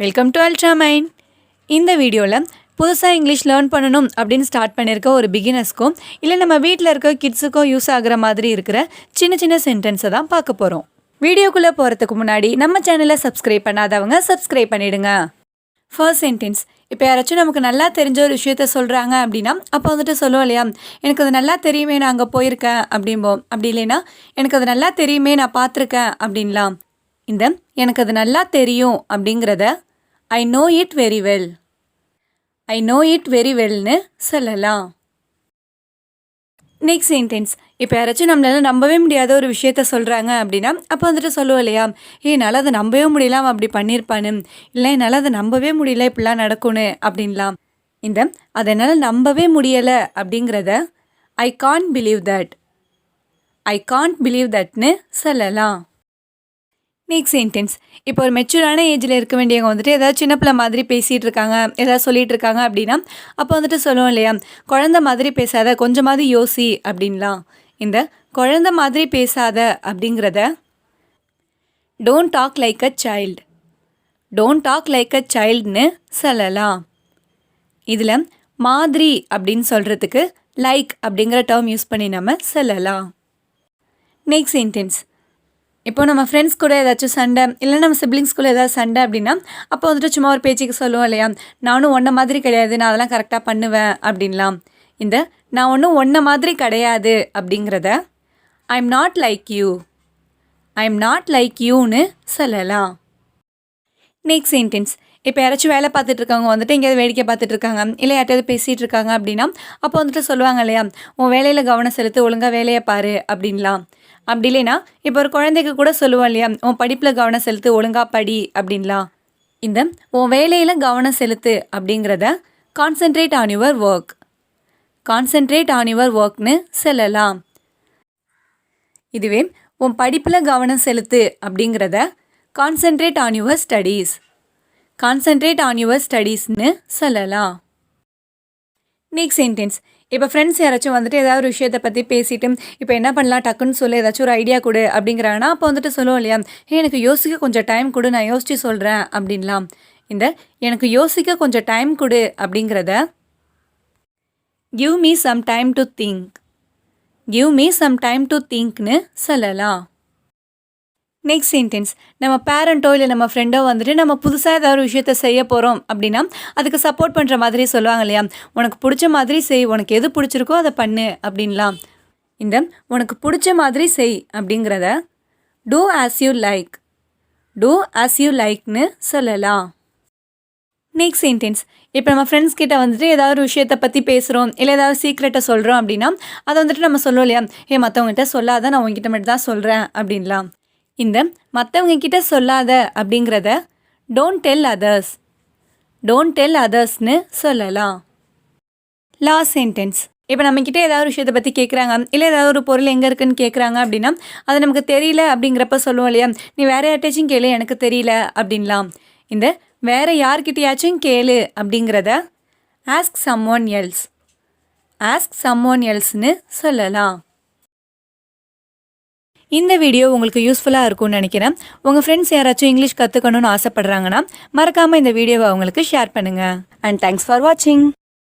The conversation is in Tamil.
Welcome to Ultramind. இந்த வீடியோவில் புதுசாக இங்கிலீஷ் லேர்ன் பண்ணணும் அப்படின்னு ஸ்டார்ட் பண்ணியிருக்க ஒரு பிகினர்ஸ்க்கும் இல்லை நம்ம வீட்டில் இருக்க கிட்ஸுக்கோ யூஸ் ஆகிற மாதிரி இருக்கிற சின்ன சின்ன சென்டென்ஸை தான் பார்க்க போகிறோம். வீடியோக்குள்ளே போகிறதுக்கு முன்னாடி நம்ம சேனலை சப்ஸ்கிரைப் பண்ணாதவங்க சப்ஸ்கிரைப் பண்ணிவிடுங்க. First sentence. இப்போ யாராச்சும் நமக்கு நல்லா தெரிஞ்ச ஒரு விஷயத்த சொல்கிறாங்க அப்படின்னா அப்போ வந்துட்டு சொல்லுவோம் இல்லையா, எனக்கு அது நல்லா தெரியுமே நான் அங்கே போயிருக்கேன் அப்படிம்போம். அப்படி இல்லைன்னா எனக்கு அது நல்லா தெரியுமே நான் பார்த்துருக்கேன் அப்படின்லாம். இந்த எனக்கு அது நல்லா தெரியும் அப்படிங்கிறத I know it very well, I know it very வெல்னு சொல்லலாம். Next sentence. இப்போ யாராச்சும் நம்மளால நம்பவே முடியாத ஒரு விஷயத்த சொல்கிறாங்க அப்படின்னா அப்போ வந்துட்டு சொல்லுவோம் இல்லையா, என்னால் அதை நம்பவே முடியல அப்படி பண்ணியிருப்பானு, இல்லை என்னால் அதை நம்பவே முடியல இப்படிலாம் நடக்கும்னு அப்படின்லாம். இந்த அதை என்னால் நம்பவே முடியலை அப்படிங்கிறத I can't believe that, I can't believe தட்னு சொல்லலாம். Next sentence. இப்போ ஒரு மெச்சூரான ஏஜில் இருக்க வேண்டியவங்க வந்துட்டு ஏதாவது சின்ன பிள்ளை மாதிரி பேசிகிட்டு இருக்காங்க, ஏதாவது சொல்லிகிட்டு இருக்காங்க அப்படின்னா அப்போ வந்துட்டு சொல்லுவோம் இல்லையா, குழந்த மாதிரி பேசாத கொஞ்சமாவது யோசி அப்படின்லாம். இந்த குழந்த மாதிரி பேசாத அப்படிங்கிறத don't talk like a child, don't talk like a சைல்டுன்னு சொல்லலாம். இதில் மாதிரி அப்படின்னு சொல்கிறதுக்கு லைக் அப்படிங்கிற டேர்ம் யூஸ் பண்ணி நம்ம சொல்லலாம். Next sentence. இப்போ நம்ம ஃப்ரெண்ட்ஸ் கூட ஏதாச்சும் சண்டை இல்லை நம்ம சிப்ளிங்ஸ் கூட ஏதாவது சண்டை அப்படின்னா அப்போ வந்துட்டு சும்மா ஒரு பேச்சுக்கு சொல்லுவோம் இல்லையா, நானும் ஒன்றை மாதிரி கிடையாது நான் அதெல்லாம் கரெக்டாக பண்ணுவேன் அப்படின்லாம். இந்த நான் ஒன்றும் ஒன்றை மாதிரி கிடையாது அப்படிங்கிறத I am not like you, I am not like யூன்னு சொல்லலாம். Next sentence. இப்போ யாராச்சும் வேலை பார்த்துட்டு இருக்கவங்க வந்துட்டு எங்கேயாவது வேடிக்கை பார்த்துட்டு இருக்காங்க இல்லை யார்ட்டாவது பேசிகிட்டு இருக்காங்க அப்படின்னா அப்போ வந்துட்டு சொல்லுவாங்க இல்லையா, உன் வேலையில் கவனம் செலுத்து ஒழுங்காக வேலையை பாரு அப்படின்லாம். அப்படி இல்லைன்னா இப்போ ஒரு குழந்தைக்கு கூட சொல்லுவோம் இல்லையா, உன் படிப்பில் கவனம் செலுத்து ஒழுங்காக படி அப்படின்லாம். இந்த உன் வேலையில் கவனம் செலுத்து அப்படிங்கிறத concentrate on your work, concentrate on your ஒர்க்னு சொல்லலாம். இதுவே உன் படிப்பில் கவனம் செலுத்து அப்படிங்கிறத concentrate on your studies, concentrate on your ஸ்டடீஸ்னு சொல்லலாம். Next sentence. இப்போ ஃப்ரெண்ட்ஸ் யாராச்சும் வந்துட்டு ஏதாவது ஒரு விஷயத்தை பற்றி பேசிட்டு இப்போ என்ன பண்ணலாம் டக்குன்னு சொல்லி ஏதாச்சும் ஒரு ஐடியா கொடு அப்படிங்கிறாங்கன்னா அப்போ வந்துட்டு சொல்லுவோம் இல்லையா, எனக்கு யோசிக்க கொஞ்சம் டைம் கொடு நான் யோசித்து சொல்கிறேன் அப்படின்லாம். இந்த எனக்கு யோசிக்க கொஞ்சம் டைம் கொடு அப்படிங்கிறத give me some time to think, give me some time to திங்க்னு சொல்லலாம். Next sentence. நம்ம பேரண்ட்டோ இல்லை நம்ம ஃப்ரெண்டோ வந்துட்டு நம்ம புதுசாக ஏதாவது ஒரு விஷயத்த செய்ய போகிறோம் அப்படின்னா அதுக்கு சப்போர்ட் பண்ணுற மாதிரி சொல்லுவாங்க இல்லையா, உனக்கு பிடிச்ச மாதிரி செய், உனக்கு எது பிடிச்சிருக்கோ அதை பண்ணு அப்படின்லாம். இந்த உனக்கு பிடிச்ச மாதிரி செய் அப்படிங்கிறத do as you like, do as you லைக்னு சொல்லலாம். Next sentence. இப்போ நம்ம ஃப்ரெண்ட்ஸ் கிட்ட வந்துட்டு ஏதாவது ஒரு விஷயத்தை பற்றி பேசுகிறோம் இல்லை ஏதாவது சீக்ரெட்டை சொல்கிறோம் அப்படின்னா அதை வந்துட்டு நம்ம சொல்லுவோம் இல்லையா, மற்றவங்ககிட்ட சொல்லாத நான் உங்ககிட்ட மட்டும் தான் சொல்கிறேன் அப்படின்லாம். இந்த மற்றவங்க கிட்ட சொல்லாத அப்படிங்கிறத don't tell others, don't tell அதர்ஸ்னு சொல்லலாம். Last sentence. இப்போ நம்மக்கிட்ட ஏதாவது ஒரு விஷயத்தை பற்றி கேட்குறாங்க இல்லை ஏதாவது ஒரு பொருள் எங்கே இருக்குன்னு கேட்குறாங்க அப்படின்னா அது நமக்கு தெரியல அப்படிங்கிறப்ப சொல்லுவோம் இல்லையா, நீ வேறு யார்கிட்டயாச்சும் கேளு எனக்கு தெரியல அப்படின்லாம். இந்த வேறு யார்கிட்டையாச்சும் கேளு அப்படிங்கிறத ask someone else, ask someone எல்ஸ்னு சொல்லலாம். இந்த வீடியோ உங்களுக்கு யூஸ்ஃபுல்லாக இருக்கும்னு நினைக்கிறேன். உங்கள் ஃப்ரெண்ட்ஸ் யாராச்சும் இங்கிலீஷ் கற்றுக்கணும்னு ஆசைப்பட்றாங்கன்னா மறக்காமல் இந்த வீடியோவை அவங்களுக்கு ஷேர் பண்ணுங்கள். அண்ட் தேங்க்ஸ் ஃபார் வாட்சிங்.